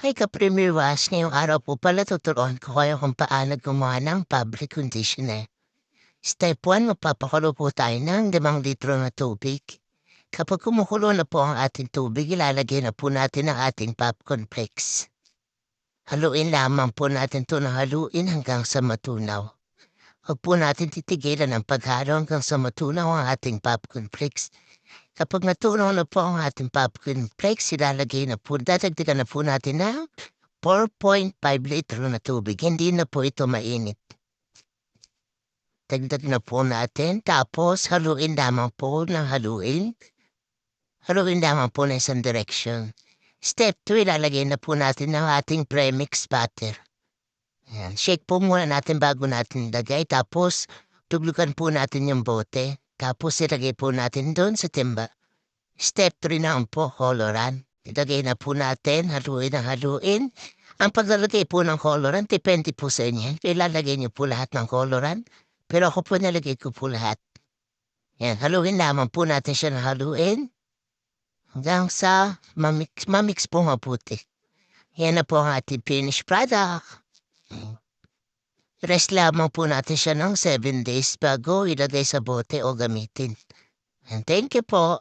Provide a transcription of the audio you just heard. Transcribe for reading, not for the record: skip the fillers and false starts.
Hi ka-Premier ngayong araw po pala tuturuan ko kayo kung paano gumawa ng fabric conditioner. Step 1, magpapakulo po tayo ng 5 litro na tubig. Kapag kumukulo na po ang ating tubig, ilalagay na po natin ang ating popcorn flakes. Haluin lamang po natin ito na haluin hanggang sa matunaw. Huwag po natin titigilan ang paghalo hanggang sa matunaw ang ating popcorn flakes. Kapag natunaw na po ang ating popcorn flakes, dadagdagan na po natin ng 4.5 litro na tubig. Hindi na po ito mainit. Dagdag na po natin. Tapos, haluin lamang po ng haluin. Haluin lamang po na isang direction. Step 2, ilalagay na po natin ang ating premix butter. Ayan. Shake po muna natin bago natin ilagay. Tapos, tuglugan po natin yung bote. Tapos, ilagay po natin doon sa timba. Step 3 naman po, coloran. Ilagay na po natin, haluin ang haluin. Ang paglalagay po ng coloran, depende po sa inyo. Ilalagay niyo po lahat ng coloran. Pero ako po nalagay ko po lahat. Yan, haluin lamang po natin siya na haluin. Hanggang sa mamix po mabuti. Yan na po ang ating finished product. Rest lamang po natin siya ng 7 days bago ilagay sa bote o gamitin. And thank you po.